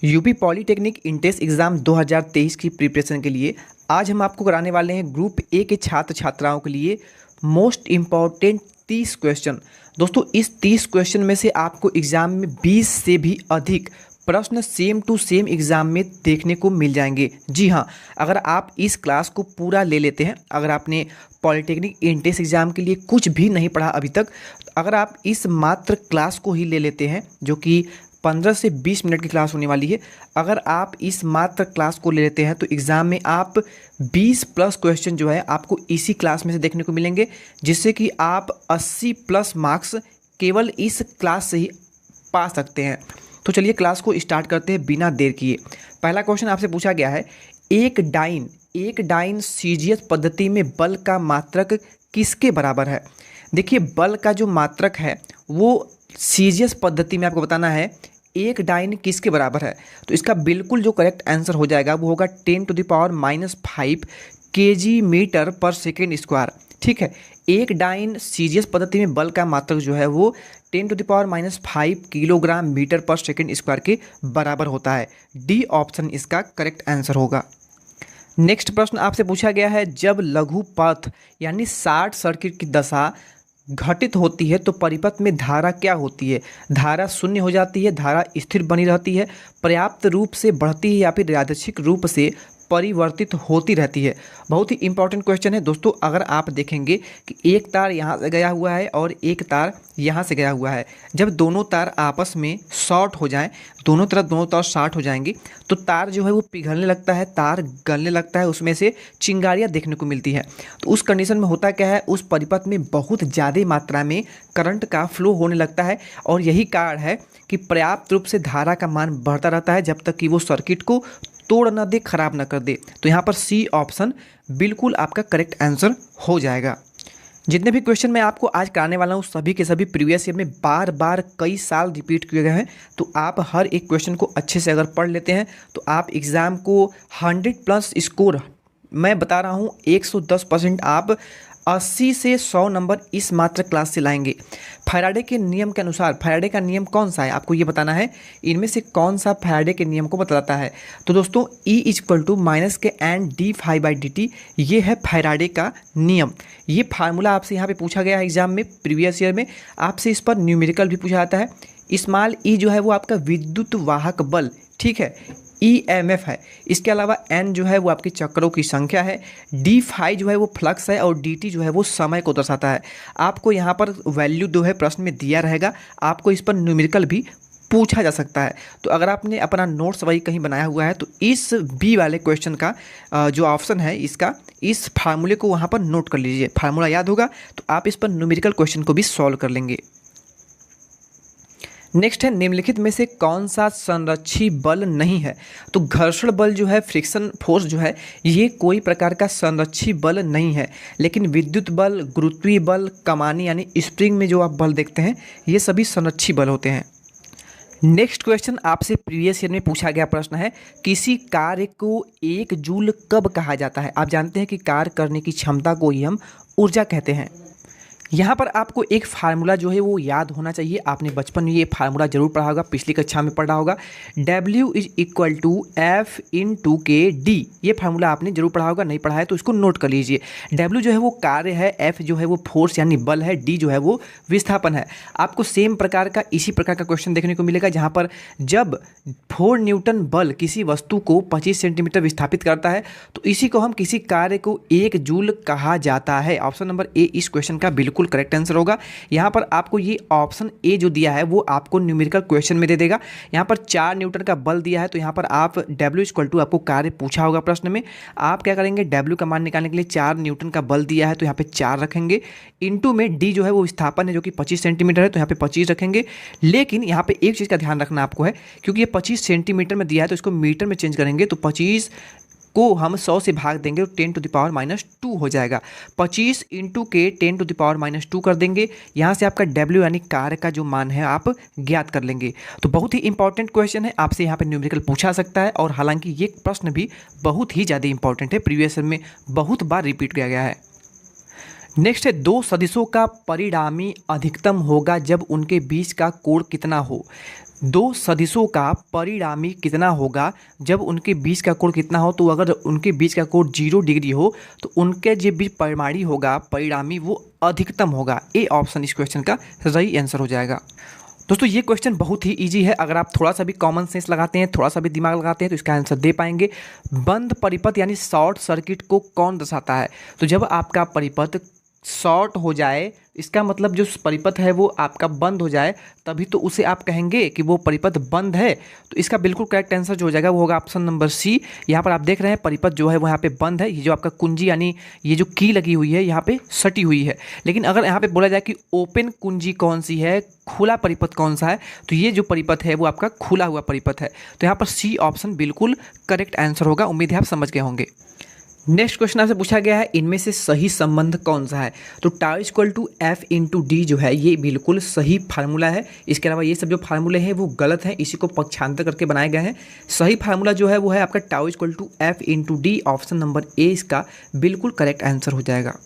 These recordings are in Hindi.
यूपी पॉलीटेक्निक इंटेंस एग्ज़ाम 2023 की प्रिपरेशन के लिए आज हम आपको कराने वाले हैं ग्रुप ए के छात्र छात्राओं के लिए मोस्ट इम्पॉर्टेंट 30 क्वेश्चन। दोस्तों इस 30 क्वेश्चन में से आपको एग्ज़ाम में 20 से भी अधिक प्रश्न सेम टू सेम एग्ज़ाम में देखने को मिल जाएंगे। जी हाँ, अगर आप इस क्लास को पूरा ले लेते हैं, अगर आपने पॉलीटेक्निक एंट्रेंस एग्ज़ाम के लिए कुछ भी नहीं पढ़ा अभी तक, अगर आप इस मात्र क्लास को ही ले लेते हैं जो कि 15 से 20 मिनट की क्लास होने वाली है, अगर आप इस मात्र क्लास को ले लेते हैं तो एग्ज़ाम में आप 20 प्लस क्वेश्चन जो है आपको इसी क्लास में से देखने को मिलेंगे, जिससे कि आप 80 प्लस मार्क्स केवल इस क्लास से ही पा सकते हैं। तो चलिए क्लास को स्टार्ट करते हैं बिना देर किए। पहला क्वेश्चन आपसे पूछा गया है, एक डाइन सीजीएस पद्धति में बल का मात्रक किसके बराबर है। देखिए, बल का जो मात्रक है वो सीजीएस पद्धति में आपको बताना है एक डाइन किसके बराबर है। तो इसका बिल्कुल जो करेक्ट आंसर हो जाएगा वो होगा 10⁻⁻5 kg मीटर पर सेकेंड स्क्वायर। ठीक है, एक डाइन सीजीएस पद्धति में बल का मात्रक जो है वो 10⁻⁵ किलोग्राम मीटर पर सेकेंड स्क्वायर के बराबर होता है। डी ऑप्शन इसका करेक्ट आंसर होगा। नेक्स्ट प्रश्न आपसे पूछा गया है, जब लघु पथ यानी शॉर्ट सर्किट की दशा घटित होती है तो परिपथ में धारा क्या होती है। धारा शून्य हो जाती है, धारा स्थिर बनी रहती है, पर्याप्त रूप से बढ़ती है या फिर यादृच्छिक रूप से परिवर्तित होती रहती है। बहुत ही इंपॉर्टेंट क्वेश्चन है दोस्तों। अगर आप देखेंगे कि एक तार यहाँ से गया हुआ है और एक तार यहाँ से गया हुआ है, जब दोनों तार आपस में शॉर्ट हो जाएं, दोनों तार शॉर्ट हो जाएंगी तो तार जो है वो पिघलने लगता है, तार गलने लगता है, उसमें से चिंगारियाँ देखने को मिलती है। तो उस कंडीशन में होता क्या है, उस परिपथ में बहुत ज़्यादा मात्रा में करंट का फ्लो होने लगता है और यही कारण है कि पर्याप्त रूप से धारा का मान बढ़ता रहता है जब तक कि वो सर्किट को तोड़ ना दे, खराब ना कर दे। तो यहाँ पर सी ऑप्शन बिल्कुल आपका करेक्ट आंसर हो जाएगा। जितने भी क्वेश्चन मैं आपको आज कराने वाला हूँ सभी के सभी प्रीवियस ईयर में बार बार कई साल रिपीट किए गए हैं। तो आप हर एक क्वेश्चन को अच्छे से अगर पढ़ लेते हैं तो आप एग्ज़ाम को 100 प्लस स्कोर, मैं बता रहा हूँ 110% आप 80 से 100 नंबर इस मात्र क्लास से लाएंगे। फैराडे के नियम के अनुसार, फैराडे का नियम कौन सा है आपको ये बताना है, इनमें से कौन सा फैराडे के नियम को बताता है। तो दोस्तों E=-k/d⁵/dt ये है फैराडे का नियम। ये फार्मूला आपसे यहाँ पे पूछा गया है एग्जाम में, प्रीवियस ईयर में आपसे इस पर न्यूमेरिकल भी पूछा जाता है। स्मॉल ई जो है वो आपका विद्युत वाहक बल, ठीक है, EMF है। इसके अलावा N जो है वो आपके चक्रों की संख्या है, d∅ जो है वो फ्लक्स है और dt जो है वो समय को दर्शाता है। आपको यहाँ पर वैल्यू जो है प्रश्न में दिया रहेगा, आपको इस पर न्यूमेरिकल भी पूछा जा सकता है। तो अगर आपने अपना नोट्स वही कहीं बनाया हुआ है तो इस बी वाले क्वेश्चन का जो ऑप्शन है इसका, इस फार्मूले को वहाँ पर नोट कर लीजिए। फार्मूला याद होगा तो आप इस पर न्यूमेरिकल क्वेश्चन को भी सॉल्व कर लेंगे। नेक्स्ट है, निम्नलिखित में से कौन सा संरक्षी बल नहीं है। तो घर्षण बल जो है, फ्रिक्शन फोर्स जो है, ये कोई प्रकार का संरक्षी बल नहीं है। लेकिन विद्युत बल, गुरुत्वीय बल, कमानी यानी स्प्रिंग में जो आप बल देखते हैं ये सभी संरक्षी बल होते हैं। नेक्स्ट क्वेश्चन आपसे प्रीवियस ईयर में पूछा गया प्रश्न है, किसी कार्य को 1 जूल कब कहा जाता है। आप जानते हैं कि कार्य करने की क्षमता को ही हम ऊर्जा कहते हैं। यहाँ पर आपको एक फार्मूला जो है वो याद होना चाहिए, आपने बचपन में ये फार्मूला जरूर पढ़ा होगा, पिछली कक्षा में पढ़ा होगा, W=F×K/d। ये फार्मूला आपने जरूर पढ़ा होगा, नहीं पढ़ा है तो इसको नोट कर लीजिए। W जो है वो कार्य है, F जो है वो फोर्स यानी बल है, D जो है वो विस्थापन है। आपको सेम प्रकार का इसी प्रकार का क्वेश्चन देखने को मिलेगा जहाँ पर जब 4 न्यूटन बल किसी वस्तु को 25 सेंटीमीटर विस्थापित करता है तो इसी को हम किसी कार्य को 1 जूल कहा जाता है। ऑप्शन नंबर ए इस क्वेश्चन का बिल्कुल करेक्ट आंसर होगा। यहाँ पर आपको ये ऑप्शन ए जो दिया है वो आपको न्यूमेरिकल क्वेश्चन में दे देगा। यहाँ पर 4 न्यूटन का बल दिया है तो यहाँ पर आप W आपको कार्य पूछा होगा प्रश्न में, आप क्या करेंगे W का मान निकालने के लिए 4 न्यूटन का बल दिया है तो यहाँ पे 4 रखेंगे, इनटू में D जो है वो विस्थापन है जो कि 25 सेंटीमीटर है तो यहाँ पे 25 रखेंगे। लेकिन यहाँ पे एक चीज़ का ध्यान रखना आपको है, क्योंकि ये 25 सेंटीमीटर में दिया है तो इसको मीटर में चेंज करेंगे तो 25 को हम 100 से भाग देंगे तो 10⁻⁻2 हो जाएगा। 25 × के 10⁻⁻2 कर देंगे, यहाँ से आपका W यानी कार्य का जो मान है आप ज्ञात कर लेंगे। तो बहुत ही इंपॉर्टेंट क्वेश्चन है, आपसे यहाँ पे न्यूमेरिकल पूछा सकता है और हालांकि ये प्रश्न भी बहुत ही ज़्यादा इंपॉर्टेंट है, प्रीवियस ईयर में बहुत बार रिपीट किया गया है। नेक्स्ट है, दो सदिशों का परिणामी अधिकतम होगा जब उनके बीच का कोण कितना हो। दो सदिशों का परिणामी कितना होगा जब उनके बीच का कोण कितना हो। तो अगर उनके बीच का कोण 0 डिग्री हो तो उनके जो बीच परिणामी होगा, परिणामी वो अधिकतम होगा। ए ऑप्शन इस क्वेश्चन का सही आंसर हो जाएगा। दोस्तों ये क्वेश्चन बहुत ही इजी है, अगर आप थोड़ा सा भी कॉमन सेंस लगाते हैं, थोड़ा सा भी दिमाग लगाते हैं तो इसका आंसर दे पाएंगे। बंद परिपथ यानी शॉर्ट सर्किट को कौन दर्शाता है। तो जब आपका परिपथ शॉर्ट हो जाए, इसका मतलब जो परिपथ है वो आपका बंद हो जाए, तभी तो उसे आप कहेंगे कि वो परिपथ बंद है। तो इसका बिल्कुल करेक्ट आंसर जो हो जाएगा वो होगा ऑप्शन नंबर सी। यहाँ पर आप देख रहे हैं परिपथ जो है वो यहाँ पे बंद है, ये जो आपका कुंजी यानी ये जो की लगी हुई है यहाँ पे सटी हुई है। लेकिन अगर यहाँ पे बोला जाए कि ओपन कुंजी कौन सी है, खुला परिपथ कौन सा है, तो ये जो परिपथ है वो आपका खुला हुआ परिपथ है। तो यहाँ पर सी ऑप्शन बिल्कुल करेक्ट आंसर होगा। उम्मीद है आप समझ गए होंगे। नेक्स्ट क्वेश्चन आपसे पूछा गया है, इनमें से सही संबंध कौन सा है। तो tau equal to F into D जो है ये बिल्कुल सही फार्मूला है। इसके अलावा ये सब जो फार्मूले हैं वो गलत हैं, इसी को पक्षांतर करके बनाए गए हैं। सही फार्मूला जो है वो है आपका tau equal to F into D. Option number A इसका बिल्कुल करेक्ट आंसर हो जाएगा।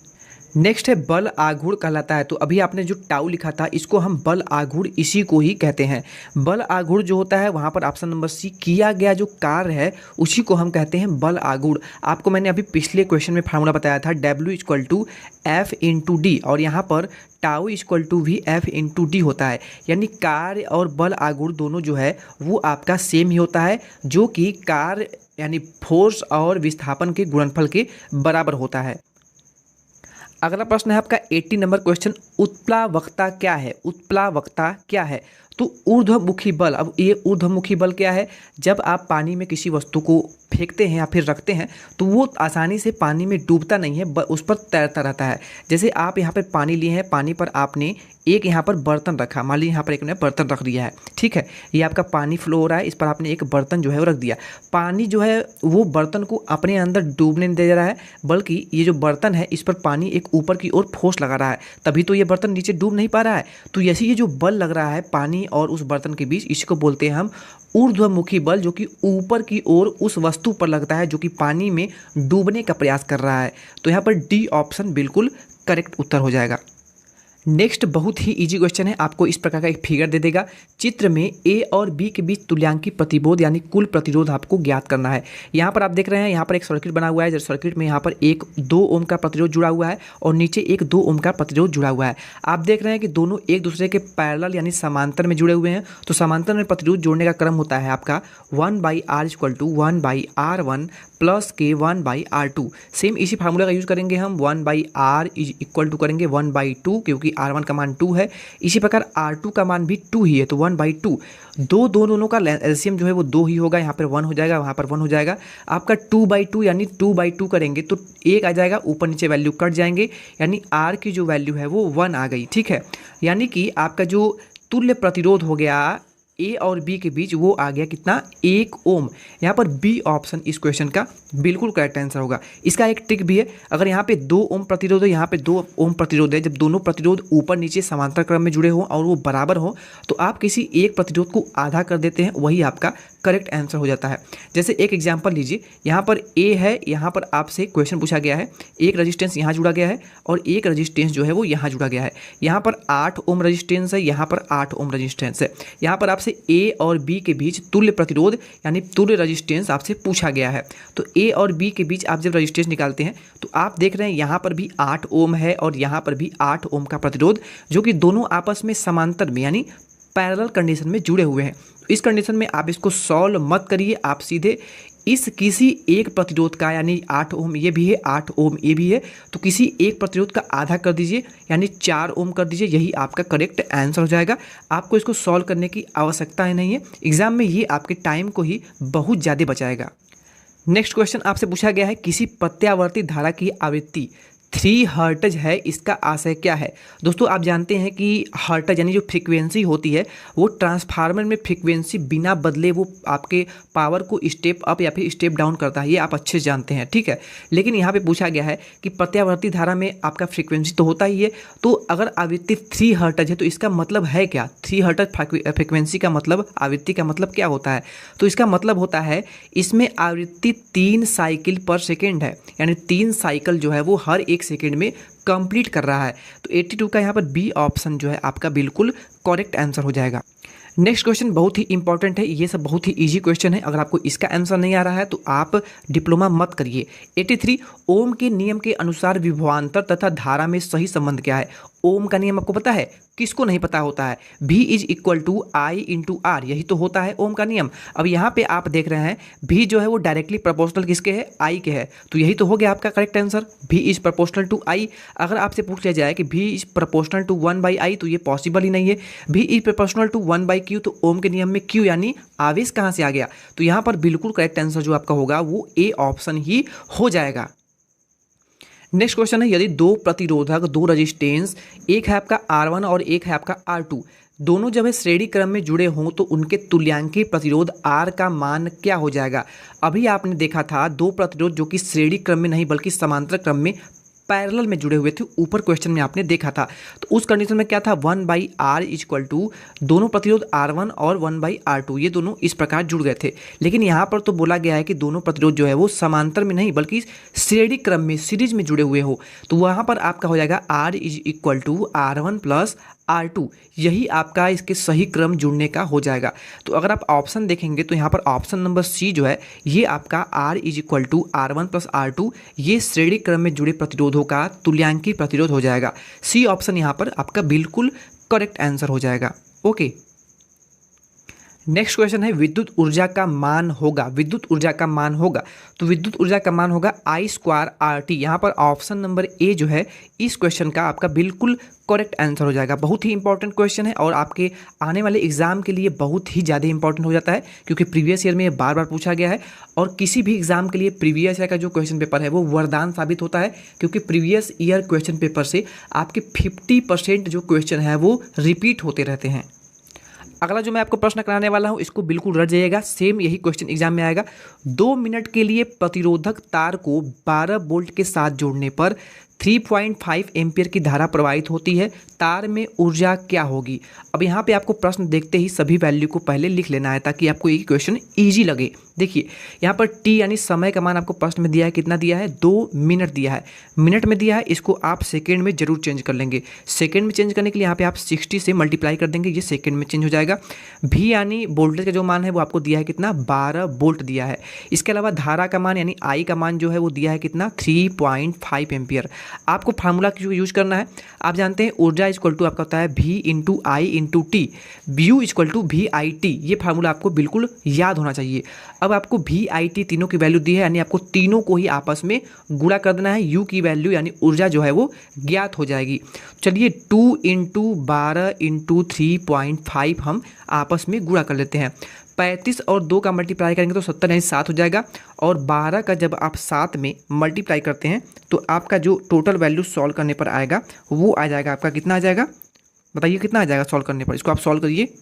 नेक्स्ट है, बल आघूर्ण कहलाता है। तो अभी आपने जो टाउ लिखा था इसको हम बल आघूर्ण इसी को ही कहते हैं। बल आघूर्ण जो होता है वहाँ पर ऑप्शन नंबर सी, किया गया जो कार्य है उसी को हम कहते हैं बल आघूर्ण। आपको मैंने अभी पिछले क्वेश्चन में फार्मूला बताया था W equal to F into D, और यहाँ पर टाउ इक्वल टू भी एफ इंटू डी होता है। यानी कार्य और बल आघूर्ण दोनों जो है वो आपका सेम ही होता है, जो कि कार्य यानी फोर्स और विस्थापन के गुणनफल के बराबर होता है। अगला प्रश्न है आपका 80 नंबर क्वेश्चन, उत्प्लावकता क्या है। उत्प्लावकता क्या है। तो ऊर्ध्वमुखी बल। अब ये ऊर्ध्वमुखी बल क्या है, जब आप पानी में किसी वस्तु को फेंकते हैं या फिर रखते हैं तो वो आसानी से पानी में डूबता नहीं है, उस पर तैरता रहता है। जैसे आप यहाँ पर पानी लिए हैं, पानी पर आपने एक यहाँ पर बर्तन रखा, मान लीजिए यहाँ पर एक ने बर्तन रख दिया है, ठीक है, ये आपका पानी फ्लो हो रहा है, इस पर आपने एक बर्तन जो है वो रख दिया। पानी जो है वो बर्तन को अपने अंदर डूबने नहीं दे रहा है, बल्कि ये जो बर्तन है इस पर पानी एक ऊपर की ओर फोर्स लगा रहा है, तभी तो ये बर्तन नीचे डूब नहीं पा रहा है। तो ऐसे ये जो बल लग रहा है पानी और उस बर्तन के बीच, इसी को बोलते हैं हम ऊर्ध्वमुखी बल, जो कि ऊपर की ओर उस वस्तु पर लगता है जो कि पानी में डूबने का प्रयास कर रहा है। तो यहाँ पर डी ऑप्शन बिल्कुल करेक्ट उत्तर हो जाएगा। नेक्स्ट बहुत ही इजी क्वेश्चन है, आपको इस प्रकार का एक फिगर दे देगा, चित्र में ए और बी के बीच तुल्यांकी प्रतिरोध यानी कुल प्रतिरोध आपको ज्ञात करना है। यहाँ पर आप देख रहे हैं यहाँ पर एक सर्किट बना हुआ है, जिस सर्किट में यहाँ पर एक 2 ओम का प्रतिरोध जुड़ा हुआ है और नीचे एक 2 ओम का प्रतिरोध जुड़ा हुआ है। आप देख रहे हैं कि दोनों एक दूसरे के पैरेलल यानी समांतर में जुड़े हुए हैं। तो समांतर में प्रतिरोध जोड़ने का क्रम होता है आपका 1/r equal to 1/r1 plus के 1/r2। सेम इसी फार्मूला का यूज करेंगे हम, 1/r इक्वल टू करेंगे 1/2, क्योंकि R1 का मान 2 है। इसी प्रकार R2 का मान भी 2 ही है, तो 1/2। दोनों का एलसीएम जो है वो 2 ही होगा, यहाँ पर 1 हो जाएगा, वहाँ पर 1 हो जाएगा। आपका 2/2 यानी 2/2 करेंगे तो 1 आ जाएगा, ऊपर नीचे वैल्यू कट जाएंगे, यानी R की जो वैल्यू है वो 1 आ गई, ठीक है। यानी कि आपका जो तुल्य प्रतिरोध हो गया ए और बी के बीच वो आ गया कितना, 1 ओम। यहाँ पर बी ऑप्शन इस क्वेश्चन का बिल्कुल करेक्ट आंसर होगा। इसका एक ट्रिक भी है, अगर यहाँ पे 2 ओम प्रतिरोध है, यहाँ पे 2 ओम प्रतिरोध है, जब दोनों प्रतिरोध ऊपर नीचे समांतर क्रम में जुड़े हों और वो बराबर हो तो आप किसी एक प्रतिरोध को आधा कर देते हैं, वही आपका करेक्ट आंसर हो जाता है। जैसे एक एग्जाम्पल लीजिए, यहाँ पर ए है, यहाँ पर आपसे क्वेश्चन पूछा गया है, एक रजिस्टेंस यहाँ जुड़ा गया है और एक रजिस्टेंस जो है वो यहाँ जुड़ा गया है। यहाँ पर 8 ओम रजिस्टेंस है, यहाँ पर 8 ओम रजिस्टेंस है। यहाँ पर आपसे ए और बी के बीच तुल्य प्रतिरोध यानी तुल्य रजिस्टेंस आपसे पूछा गया है। तो ए और बी के बीच आप जब रजिस्टेंस निकालते हैं तो आप देख रहे हैं यहाँ पर भी 8 ओम है और यहाँ पर भी 8 ओम का प्रतिरोध, जो कि दोनों आपस में समांतर में यानी पैरेलल कंडीशन में जुड़े हुए हैं। इस कंडीशन में आप इसको सॉल्व मत करिए, आप सीधे इस किसी एक प्रतिरोध का, यानी 8 ओम ये भी है, 8 ओम ये भी है, तो किसी एक प्रतिरोध का आधा कर दीजिए यानी 4 ओम कर दीजिए, यही आपका करेक्ट आंसर हो जाएगा। आपको इसको सॉल्व करने की आवश्यकता ही नहीं है, एग्जाम में ये आपके टाइम को ही बहुत ज़्यादा बचाएगा। नेक्स्ट क्वेश्चन आपसे पूछा गया है, किसी प्रत्यावर्ती धारा की आवृत्ति 3 हर्ट्ज है, इसका आशय क्या है। दोस्तों आप जानते हैं कि हर्ट्ज यानी जो फ्रीक्वेंसी होती है वो ट्रांसफार्मर में फ्रीक्वेंसी बिना बदले वो आपके पावर को स्टेप अप या फिर स्टेप डाउन करता है, ये आप अच्छे से जानते हैं, ठीक है। लेकिन यहाँ पे पूछा गया है कि प्रत्यावर्ती धारा में आपका फ्रीक्वेंसी तो होता ही है, तो अगर आवृत्ति 3 हर्ट्ज है तो इसका मतलब है क्या। 3 हर्ट्ज फ्रीक्वेंसी का मतलब, आवृत्ति का मतलब क्या होता है, तो इसका मतलब होता है इसमें आवृत्ति 3 साइकिल पर सेकेंड है, यानी 3 साइकिल जो है वो हर 1 सेकेंड में कंप्लीट कर रहा है। तो 82 का यहाँ पर बी ऑप्शन जो है आपका बिल्कुल करेक्ट आंसर हो जाएगा। नेक्स्ट क्वेश्चन बहुत ही इंपॉर्टेंट है, ये सब बहुत ही इजी क्वेश्चन है। अगर आपको इसका आंसर नहीं आ रहा है तो आप डिप्लोमा मत करिए। 83 ओम के नियम के अनुसार विभवांतर तथा धारा में सही संबंध क्या है? ओम का नियम आपको पता है? किसको नहीं पता होता है? V is equal to I into R, यही तो होता है ओम का नियम। अब यहाँ पे आप देख रहे हैं V जो है वो डायरेक्टली प्रोपोर्शनल किसके है? I के है, तो यही तो हो गया आपका correct answer, V is proportional to I। अगर आपसे पूछ लिया जाए कि V is proportional to 1/I, तो ये पॉसिबल ही नहीं है। V is proportional to 1/Q, तो ओम के नियम में Q यानी आवेश कहाँ से आ गया? तो यहाँ पर बिल्कुल करेक्ट आंसर जो आपका होगा वो A ऑप्शन ही हो जाएगा। नेक्स्ट क्वेश्चन है, यदि दो प्रतिरोधक, दो रेजिस्टेंस, एक है आपका R1 और एक है आपका R2, दोनों जब है श्रेणी क्रम में जुड़े हों तो उनके तुल्यांकी प्रतिरोध R का मान क्या हो जाएगा? अभी आपने देखा था दो प्रतिरोध जो कि श्रेणी क्रम में नहीं बल्कि समांतर क्रम में पैरेलल में जुड़े हुए थे, ऊपर क्वेश्चन में आपने देखा था। तो उस कंडीशन में क्या था? 1/R इक्वल टू दोनों प्रतिरोध R1 और 1/R2, ये दोनों इस प्रकार जुड़ गए थे। लेकिन यहाँ पर तो बोला गया है कि दोनों प्रतिरोध जो है वो समांतर में नहीं बल्कि श्रेणी क्रम में, सीरीज में जुड़े हुए हो, तो वहाँ पर आपका हो जाएगा R is equal to R1 plus R2, यही आपका इसके सही क्रम जुड़ने का हो जाएगा। तो अगर आप ऑप्शन देखेंगे तो यहाँ पर ऑप्शन नंबर सी जो है ये आपका R is equal to R1 plus R2, ये श्रेणी क्रम में जुड़े प्रतिरोधों का तुल्यांकी प्रतिरोध हो जाएगा। सी ऑप्शन यहाँ पर आपका बिल्कुल करेक्ट आंसर हो जाएगा। ओके, नेक्स्ट क्वेश्चन है, विद्युत ऊर्जा का मान होगा, विद्युत ऊर्जा का मान होगा, तो विद्युत ऊर्जा का मान होगा I² RT। यहाँ पर ऑप्शन नंबर ए जो है इस क्वेश्चन का आपका बिल्कुल करेक्ट आंसर हो जाएगा। बहुत ही इंपॉर्टेंट क्वेश्चन है और आपके आने वाले एग्जाम के लिए बहुत ही ज़्यादा इंपॉर्टेंट हो जाता है, क्योंकि प्रीवियस ईयर में ये बार बार पूछा गया है। और किसी भी एग्जाम के लिए प्रीवियस ईयर का जो क्वेश्चन पेपर है वो वरदान साबित होता है, क्योंकि प्रीवियस ईयर क्वेश्चन पेपर से आपके 50% जो क्वेश्चन है वो रिपीट होते रहते हैं। अगला जो मैं आपको प्रश्न कराने वाला हूं इसको बिल्कुल रट जाइएगा, सेम यही क्वेश्चन एग्जाम में आएगा। 2 मिनट के लिए प्रतिरोधक तार को 12 वोल्ट के साथ जोड़ने पर 3.5 एम्पियर की धारा प्रवाहित होती है, तार में ऊर्जा क्या होगी? अब यहाँ पे आपको प्रश्न देखते ही सभी वैल्यू को पहले लिख लेना है ताकि आपको ये क्वेश्चन इजी लगे। देखिए यहाँ पर टी यानी समय का मान आपको प्रश्न में दिया है, कितना दिया है? 2 मिनट दिया है, मिनट में दिया है, इसको आप सेकेंड में जरूर चेंज कर लेंगे। सेकेंड में चेंज करने के लिए यहाँ पे आप 60 से मल्टीप्लाई कर देंगे, ये सेकेंड में चेंज हो जाएगा। भी यानी वोल्टेज का जो मान है वो आपको दिया है कितना? 12 वोल्ट दिया है। इसके अलावा धारा का मान यानी आई का मान जो है वो दिया है कितना? 3.5 एम्पियर। आपको फार्मूला यूज करना है, आप जानते हैं ऊर्जा इक्वल टू आपका होता है V into I into T, U equal to VIT, ये फार्मूला आपको बिल्कुल याद होना चाहिए। अब आपको VIT तीनों की वैल्यू दी है यानी आपको तीनों को ही आपस में गुणा कर देना है, U की वैल्यू यानी ऊर्जा जो है वो ज्ञात हो जाएगी। चलिए 2 इंटू 12 इंटू 3.5 हम आपस में गुणा कर लेते हैं। 35 और 2 का मल्टीप्लाई करेंगे तो 70 यानी 7 हो जाएगा, और 12 का जब आप 7 में मल्टीप्लाई करते हैं तो आपका जो टोटल वैल्यू सॉल्व करने पर आएगा वो आ जाएगा आपका कितना आ जाएगा? बताइए कितना आ जाएगा सॉल्व करने पर? इसको आप सॉल्व करिए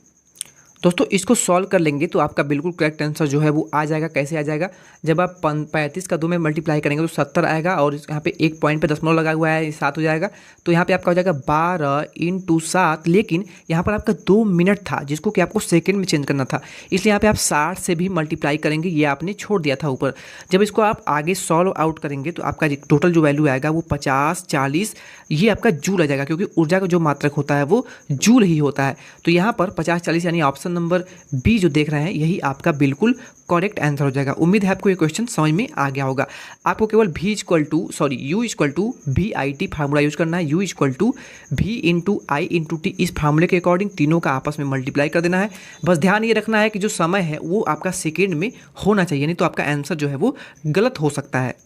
दोस्तों, इसको सॉल्व कर लेंगे तो आपका बिल्कुल करेक्ट आंसर जो है वो आ जाएगा। कैसे आ जाएगा? जब आप 35 का 2 में मल्टीप्लाई करेंगे तो 70 आएगा, और यहाँ पे एक पॉइंट पे दशमलव लगा हुआ है, 7 हो जाएगा। तो यहाँ पे आपका हो जाएगा 12 इंटू 7, लेकिन यहाँ पर आपका 2 मिनट था जिसको कि आपको सेकेंड में चेंज करना था, इसलिए यहाँ पे आप 60 से भी मल्टीप्लाई करेंगे, ये आपने छोड़ दिया था ऊपर। जब इसको आप आगे सॉल्व आउट करेंगे तो आपका टोटल जो वैल्यू आएगा वो 50, 40 ये आपका जूल आ जाएगा, क्योंकि ऊर्जा का जो मात्रक होता है वो जूल ही होता है। तो यहाँ पर 50, 40 यानी ऑप्शन नंबर बी जो देख रहे हैं यही आपका बिल्कुल करेक्ट आंसर हो जाएगा। उम्मीद है आपको ये क्वेश्चन समझ में आ गया होगा। आपको केवल U equal to VIT formula use करना है, U equal to V into I into T, इस फार्मूले के अकॉर्डिंग तीनों का आपस में मल्टीप्लाई कर देना है। बस ध्यान ये रखना है कि जो समय है वो आपका सेकेंड में होना चाहिए, नहीं तो आपका आंसर जो है वो गलत हो सकता है।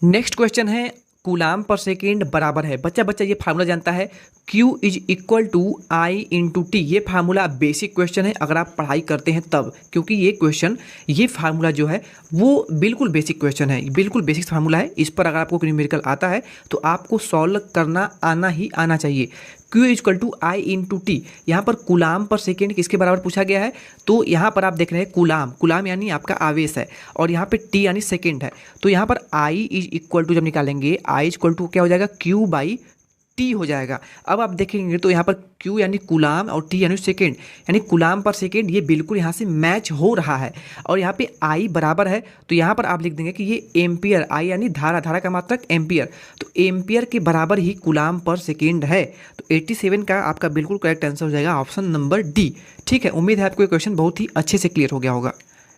नेक्स्ट क्वेश्चन है, कूलाम पर सेकेंड बराबर है, बच्चा ये फार्मूला जानता है, Q is equal to I into T. ये फार्मूला बेसिक क्वेश्चन है अगर आप पढ़ाई करते हैं तब, क्योंकि ये फार्मूला जो है वो बिल्कुल बेसिक क्वेश्चन है, बिल्कुल बेसिक फार्मूला है। इस पर अगर आपको न्यूमेरिकल आता है तो आपको सॉल्व करना आना चाहिए। Q equal to I into T, यहाँ पर कूलाम पर सेकेंड किसके बराबर पूछा गया है? तो यहाँ पर आप देख रहे हैं कूलाम यानी आपका आवेश है, और यहाँ पे T यानी सेकेंड है। तो यहाँ पर I इज इक्वल टू जब निकालेंगे I इक्वल टू क्या हो जाएगा? Q बाई टी हो जाएगा। अब आप देखेंगे तो यहाँ पर क्यू यानी कूलाम और टी यानी सेकेंड, यानी कूलाम पर सेकेंड, ये बिल्कुल यहाँ से मैच हो रहा है। और यहाँ पे आई बराबर है तो यहाँ पर आप लिख देंगे कि ये एम्पियर, आई यानी धारा, धारा का मात्रक एम्पियर, तो एम्पियर के बराबर ही कूलाम पर सेकेंड है। तो 87 का आपका बिल्कुल करेक्ट आंसर हो जाएगा ऑप्शन नंबर डी। ठीक है, उम्मीद है आपको ये क्वेश्चन बहुत ही अच्छे से क्लियर हो गया होगा।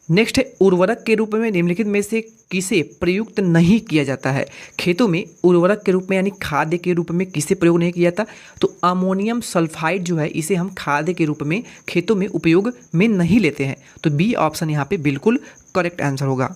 नेक्स्ट है, उर्वरक के रूप में निम्नलिखित में से किसे प्रयुक्त नहीं किया जाता है? खेतों में उर्वरक के रूप में यानी खाद्य के रूप में किसे प्रयोग नहीं किया जाता? तो अमोनियम सल्फाइड जो है इसे हम खाद्य के रूप में खेतों में उपयोग में नहीं लेते हैं। तो बी ऑप्शन यहाँ पे बिल्कुल करेक्ट आंसर होगा।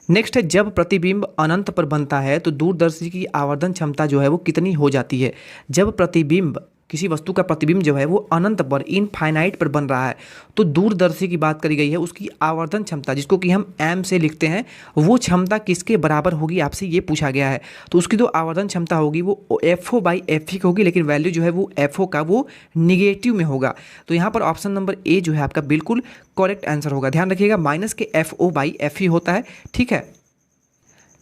नेक्स्ट है, जब प्रतिबिंब अनंत पर बनता है तो दूरदर्शी की आवर्धन क्षमता जो है वो कितनी हो जाती है? जब प्रतिबिंब, किसी वस्तु का प्रतिबिंब जो है वो अनंत पर, इनफाइनाइट पर बन रहा है, तो दूरदर्शी की बात करी गई है, उसकी आवर्धन क्षमता जिसको कि हम एम से लिखते हैं, वो क्षमता किसके बराबर होगी आपसे ये पूछा गया है। तो उसकी जो आवर्धन क्षमता होगी वो F O by F E की होगी, लेकिन वैल्यू जो है वो एफ ओ का वो निगेटिव में होगा। तो यहाँ पर ऑप्शन नंबर ए जो है आपका बिल्कुल करेक्ट आंसर होगा। ध्यान रखिएगा, माइनस के F O by F E होता है। ठीक है,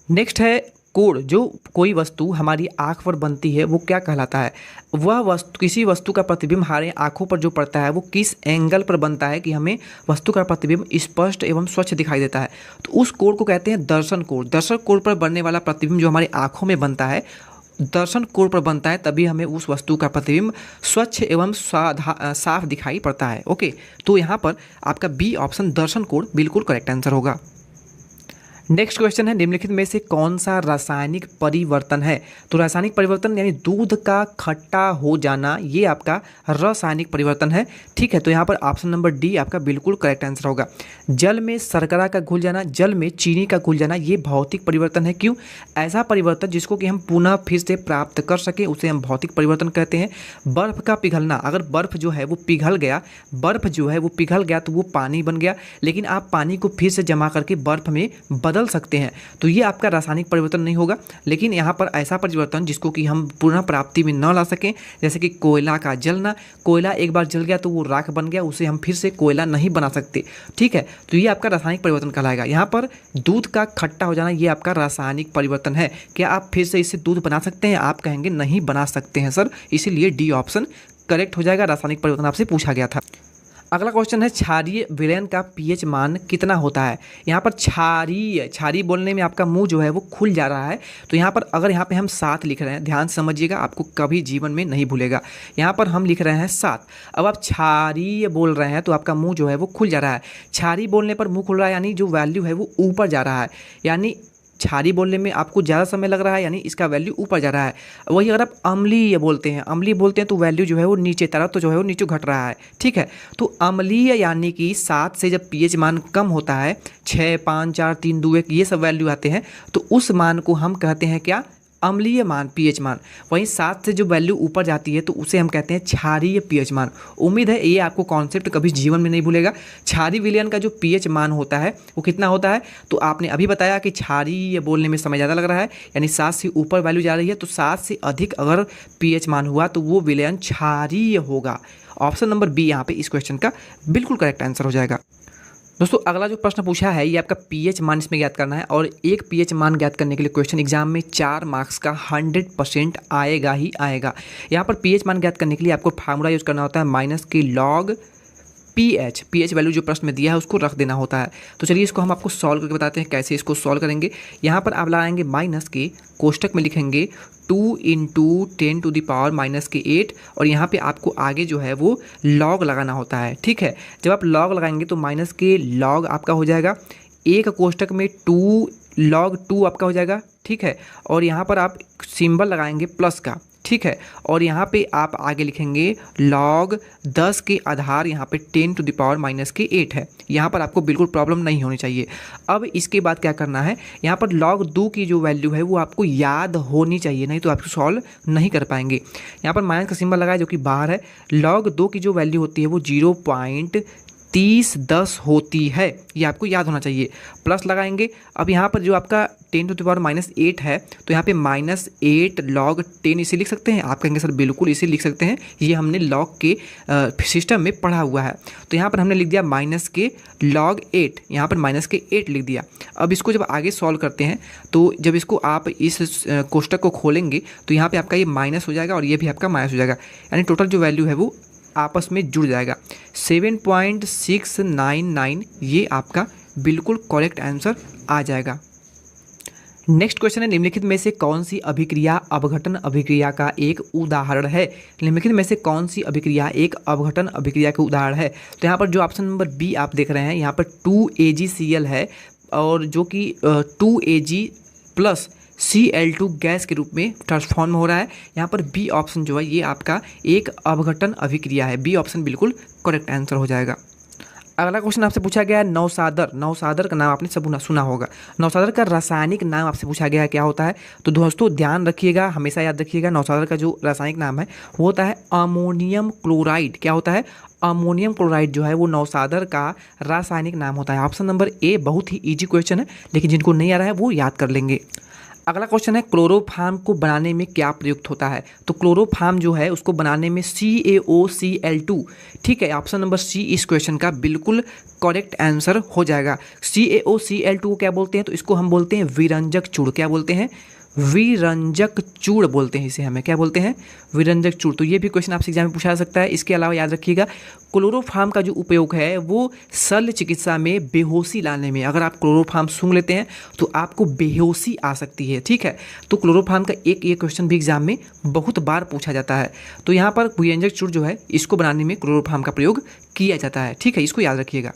नेक्स्ट है, कोण, जो कोई वस्तु हमारी आँख पर बनती है वो क्या कहलाता है? वह वस्तु, किसी वस्तु का प्रतिबिंब हमारे आँखों पर जो पड़ता है वो किस एंगल पर बनता है कि हमें वस्तु का प्रतिबिंब स्पष्ट एवं स्वच्छ दिखाई देता है? तो उस कोण को कहते हैं दर्शन कोण। दर्शन कोण पर बनने वाला प्रतिबिंब जो हमारी आँखों में बनता है, दर्शन कोण पर बनता है, तभी हमें उस वस्तु का प्रतिबिंब स्वच्छ एवं साफ दिखाई पड़ता है। ओके, तो यहाँ पर आपका बी ऑप्शन दर्शन कोण बिल्कुल करेक्ट आंसर होगा। नेक्स्ट क्वेश्चन है, निम्नलिखित में से कौन सा रासायनिक परिवर्तन है? तो रासायनिक परिवर्तन यानी दूध का खट्टा हो जाना, ये आपका रासायनिक परिवर्तन है। ठीक है, तो यहाँ पर ऑप्शन नंबर डी आपका बिल्कुल करेक्ट आंसर होगा। जल में शर्करा का घुल जाना, जल में चीनी का घुल जाना, ये भौतिक परिवर्तन है। क्यों? ऐसा परिवर्तन जिसको कि हम पुनः फिर से प्राप्त कर सकें उसे हम भौतिक परिवर्तन कहते हैं। बर्फ का पिघलना, अगर बर्फ जो है वो पिघल गया, बर्फ जो है वो पिघल गया तो वो पानी बन गया, लेकिन आप पानी को फिर से जमा करके बर्फ में बदल सकते हैं, तो ये आपका रासायनिक परिवर्तन नहीं होगा। लेकिन यहाँ पर ऐसा परिवर्तन जिसको कि हम पुनः प्राप्ति में न ला सकें, जैसे कि कोयला का जलना, कोयला एक बार जल गया तो वो राख बन गया, उसे हम फिर से कोयला नहीं बना सकते। ठीक है, तो ये आपका रासायनिक परिवर्तन कहलाएगा। यहाँ पर दूध का खट्टा हो जाना, ये आपका रासायनिक परिवर्तन है। क्या आप फिर से इससे दूध बना सकते हैं? आप कहेंगे नहीं बना सकते हैं सर, इसीलिए डी ऑप्शन करेक्ट हो जाएगा। रासायनिक परिवर्तन आपसे पूछा गया था। अगला क्वेश्चन है, क्षारीय विलयन का पीएच मान कितना होता है? यहाँ पर क्षारीय बोलने में आपका मुंह जो है वो खुल जा रहा है, तो यहाँ पर अगर यहाँ पे हम 7 लिख रहे हैं, ध्यान से समझिएगा, आपको कभी जीवन में नहीं भूलेगा। यहाँ पर हम लिख रहे हैं 7, अब आप क्षारीय बोल रहे हैं तो आपका मुंह जो है वो खुल जा रहा है। क्षारीय बोलने पर मुंह खुल रहा है यानी जो वैल्यू है वो ऊपर जा रहा है, यानी क्षारीय बोलने में आपको ज़्यादा समय लग रहा है यानी इसका वैल्यू ऊपर जा रहा है। वही अगर आप अम्लीय बोलते हैं तो वैल्यू जो है वो नीचे, तरफ तो जो है वो नीचे घट रहा है। ठीक है, तो अम्लीय यानी कि 7 से जब पीएच मान कम होता है, 6, 5, 4, 3, 2, 1 ये सब वैल्यू आते हैं, तो उस मान को हम कहते हैं क्या? अम्लीय मान, पीएच मान। वहीं 7 से जो वैल्यू ऊपर जाती है तो उसे हम कहते हैं क्षारीय पीएच मान। उम्मीद है ये आपको कॉन्सेप्ट कभी जीवन में नहीं भूलेगा। क्षारीय विलयन का जो पीएच मान होता है वो कितना होता है? तो आपने अभी बताया कि क्षारीय बोलने में समय ज़्यादा लग रहा है, यानी 7 से ऊपर वैल्यू जा रही है, तो 7 से अधिक अगर पीएच मान हुआ तो वो विलयन क्षारीय होगा। ऑप्शन नंबर बी यहाँ पे इस क्वेश्चन का बिल्कुल करेक्ट आंसर हो जाएगा। दोस्तों, अगला जो प्रश्न पूछा है ये आपका पीएच मान इसमें ज्ञात करना है, और एक पीएच मान ज्ञात करने के लिए क्वेश्चन एग्जाम में 4 मार्क्स का 100% आएगा ही आएगा। यहाँ पर पीएच मान ज्ञात करने के लिए आपको फार्मूला यूज़ करना होता है माइनस के लॉग पीएच वैल्यू जो प्रश्न में दिया है उसको रख देना होता है। तो चलिए इसको हम आपको सॉल्व करके बताते हैं कैसे इसको सॉल्व करेंगे। यहाँ पर आप लाएंगे माइनस के, कोष्टक में लिखेंगे 2 × 10⁻⁻8, और यहाँ पे आपको आगे जो है वो लॉग लगाना होता है। ठीक है, जब आप लॉग लगाएंगे तो माइनस के लॉग आपका हो जाएगा, एक कोष्टक में 2 log 2 आपका हो जाएगा। ठीक है, और यहाँ पर आप सिंबल लगाएंगे प्लस का। ठीक है, और यहाँ पे आप आगे लिखेंगे log 10 के आधार, यहाँ पे 10⁻⁻8 है। यहाँ पर आपको बिल्कुल प्रॉब्लम नहीं होनी चाहिए। अब इसके बाद क्या करना है, यहाँ पर log 2 की जो वैल्यू है वो आपको याद होनी चाहिए, नहीं तो आप सॉल्व नहीं कर पाएंगे। यहाँ पर माइनस का सिंबल लगाया जो कि बाहर है। log 2 की जो वैल्यू होती है वो 30 10 होती है, ये आपको याद होना चाहिए। प्लस लगाएंगे। अब यहाँ पर जो आपका 10⁻⁻8 है तो यहाँ पे -8 log 10 इसे लिख सकते हैं। आप कहेंगे सर बिल्कुल इसे लिख सकते हैं, ये हमने लॉग के सिस्टम में पढ़ा हुआ है। तो यहाँ पर हमने लिख दिया -log 8, यहाँ पर -8 लिख दिया। अब इसको जब आगे सॉल्व करते हैं तो जब इसको आप इस कोष्टक को खोलेंगे तो यहाँ पे आपका ये माइनस हो जाएगा और ये भी आपका माइनस हो जाएगा, यानी टोटल जो वैल्यू है वो आपस में जुड़ जाएगा। 7.699 ये आपका बिल्कुल करेक्ट आंसर आ जाएगा। नेक्स्ट क्वेश्चन है, निम्नलिखित में से कौन सी अभिक्रिया अपघटन अभिक्रिया का एक उदाहरण है? निम्नलिखित में से कौन सी अभिक्रिया एक अपघटन अभिक्रिया का उदाहरण है? तो यहाँ पर जो ऑप्शन नंबर बी आप देख रहे हैं, यहाँ पर 2AgCl है और जो कि 2Ag प्लस Cl2 गैस के रूप में ट्रांसफॉर्म हो रहा है। यहाँ पर बी ऑप्शन जो है ये आपका एक अपघटन अभिक्रिया है। बी ऑप्शन बिल्कुल करेक्ट आंसर हो जाएगा। अगला क्वेश्चन आपसे पूछा गया है नौसादर। नौसादर का नाम आपने सब सुना होगा। नौसादर का रासायनिक नाम आपसे पूछा गया है क्या होता है? तो दोस्तों ध्यान रखिएगा, हमेशा याद रखिएगा, नौसादर का जो रासायनिक नाम है वो होता है अमोनियम क्लोराइड। क्या होता है? अमोनियम क्लोराइड जो है वो नौसादर का रासायनिक नाम होता है। ऑप्शन नंबर ए बहुत ही ईजी क्वेश्चन है, लेकिन जिनको नहीं आ रहा है वो याद कर लेंगे। अगला क्वेश्चन है, क्लोरोफार्म को बनाने में क्या प्रयुक्त होता है? तो क्लोरोफार्म जो है उसको बनाने में CaOCl2, ठीक है, ऑप्शन नंबर सी इस क्वेश्चन का बिल्कुल करेक्ट आंसर हो जाएगा। CaOCl2 को क्या बोलते हैं? तो इसको हम बोलते हैं विरंजक चूड़। क्या बोलते हैं? विरंजक चूड़ बोलते हैं इसे, हमें क्या बोलते हैं? विरंजक चूड़। तो ये भी क्वेश्चन आपसे एग्जाम में पूछा जा सकता है। इसके अलावा याद रखिएगा क्लोरोफार्म का जो उपयोग है वो शल्य चिकित्सा में बेहोशी लाने में, अगर आप क्लोरोफार्म सूंघ लेते हैं तो आपको बेहोशी आ सकती है, ठीक है। तो क्लोरोफार्म का एक ये क्वेश्चन भी एग्जाम में बहुत बार पूछा जाता है। तो यहाँ पर विरंजक चूड़ जो है इसको बनाने में क्लोरोफार्म का प्रयोग किया जाता है, ठीक है, इसको याद रखिएगा।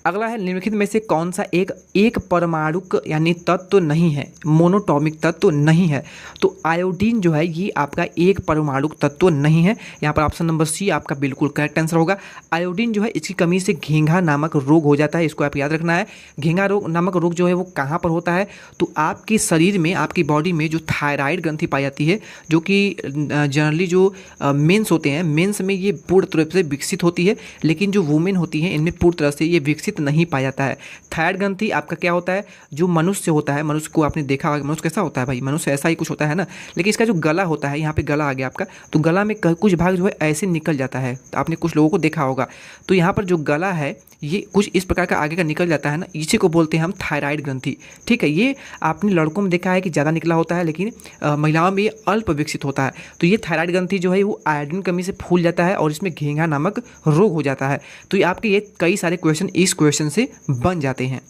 अगला है, निम्नलिखित में से कौन सा एक परमाणुक यानी तत्व नहीं है, मोनोटॉमिक तत्व नहीं है? तो आयोडीन जो है ये आपका एक परमाणुक तत्व नहीं है। यहाँ पर ऑप्शन नंबर सी आपका बिल्कुल करेक्ट आंसर होगा। आयोडीन जो है इसकी कमी से घेंघा नामक रोग हो जाता है, इसको आप याद रखना है। घेंघा रोग नामक रोग जो है वो कहाँ पर होता है? तो आपके शरीर में, आपकी बॉडी में जो थायराइड ग्रंथि पाई जाती है, जो कि जनरली जो मेंस होते हैं, मेंस में ये पूर्ण रूप से विकसित होती है, लेकिन जो वुमेन होती हैं इनमें पूर्ण तरह से ये विकसित नहीं पाया जाता है। थायराइड ग्रंथि आपका क्या होता है? जो मनुष्य होता है, मनुष्य को आपने देखा होगा, मनुष्य कैसा होता है भाई? मनुष्य ऐसा ही कुछ होता है ना, लेकिन इसका जो गला होता है, यहाँ पे गला आ गया आपका, तो गला में कुछ भाग जो है ऐसे निकल जाता है, तो आपने कुछ लोगों को देखा होगा। तो यहाँ पर जो गला है ये कुछ इस प्रकार का आगे का निकल जाता है ना, इसी को बोलते हैं हम थायराइड ग्रंथि, ठीक है। ये आपने लड़कों में देखा है कि ज़्यादा निकला होता है, लेकिन महिलाओं में ये अल्प विकसित होता है। तो ये थायराइड ग्रंथि जो है वो आयोडीन कमी से फूल जाता है और इसमें घेंघा नामक रोग हो जाता है। तो ये आपके ये कई सारे क्वेश्चन इस क्वेश्चन से बन जाते हैं।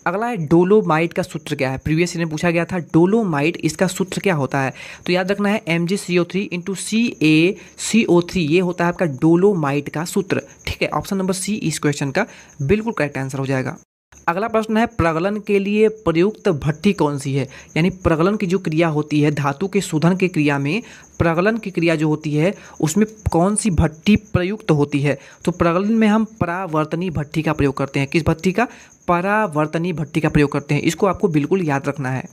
अगला है, डोलोमाइट का सूत्र क्या है? प्रीवियस ईयर में पूछा गया था डोलोमाइट, इसका सूत्र क्या होता है? तो याद रखना है MgCO3 × CaCO3, ये होता है आपका डोलोमाइट का सूत्र, ठीक है। ऑप्शन नंबर सी इस क्वेश्चन का बिल्कुल करेक्ट आंसर हो जाएगा। अगला प्रश्न है, प्रगलन के लिए प्रयुक्त भट्ठी कौन सी है? यानी प्रगलन की जो क्रिया होती है, धातु के शोधन की क्रिया में प्रगलन की क्रिया जो होती है उसमें कौन सी भट्ठी प्रयुक्त होती है? तो प्रगलन में हम परावर्तनी भट्ठी का प्रयोग करते हैं। किस भट्ठी का? परावर्तनी भट्ठी का प्रयोग करते हैं। इसको आपको बिल्कुल याद रखना है।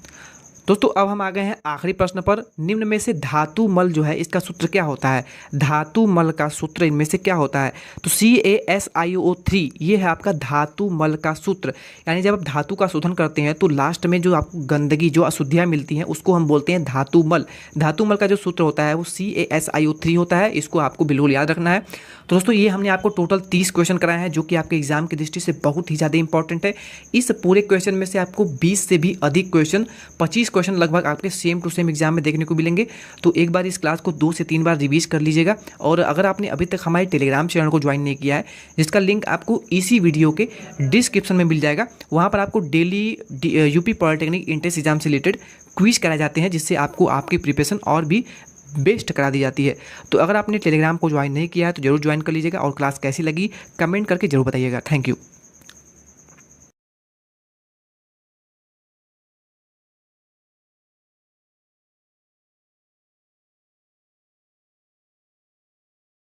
दोस्तों अब हम आ गए हैं आखिरी प्रश्न पर। निम्न में से धातु मल जो है इसका सूत्र क्या होता है? धातु मल का सूत्र इनमें से क्या होता है? तो CaSiO3 ये है आपका धातु मल का सूत्र। यानी जब आप धातु का शोधन करते हैं तो लास्ट में जो आपको गंदगी, जो अशुद्धियाँ मिलती हैं उसको हम बोलते हैं धातु मल। धातु मल का जो सूत्र होता है वो CaSiO3 होता है, इसको आपको बिल्कुल याद रखना है। तो दोस्तों ये हमने आपको टोटल 30 क्वेश्चन कराए हैं जो कि आपके एग्जाम की दृष्टि से बहुत ही ज़्यादा इंपॉर्टेंट है। इस पूरे क्वेश्चन में से आपको 20 से भी अधिक क्वेश्चन, 25 क्वेश्चन लगभग आपके सेम टू सेम एग्जाम में देखने को मिलेंगे। तो एक बार इस क्लास को 2 से 3 बार रिवीज कर लीजिएगा। और अगर आपने अभी तक हमारे टेलीग्राम चैनल को ज्वाइन नहीं किया है, जिसका लिंक आपको इसी वीडियो के डिस्क्रिप्शन में मिल जाएगा, वहाँ पर आपको daily UP polytechnic entrance exam से रिलेटेड क्विज कराए जाते हैं, जिससे आपको आपकी प्रिपरेशन और भी बेस्ट करा दी जाती है। तो अगर आपने टेलीग्राम को ज्वाइन नहीं किया है तो जरूर ज्वाइन कर लीजिएगा। और क्लास कैसी लगी कमेंट करके जरूर बताइएगा। Thank you.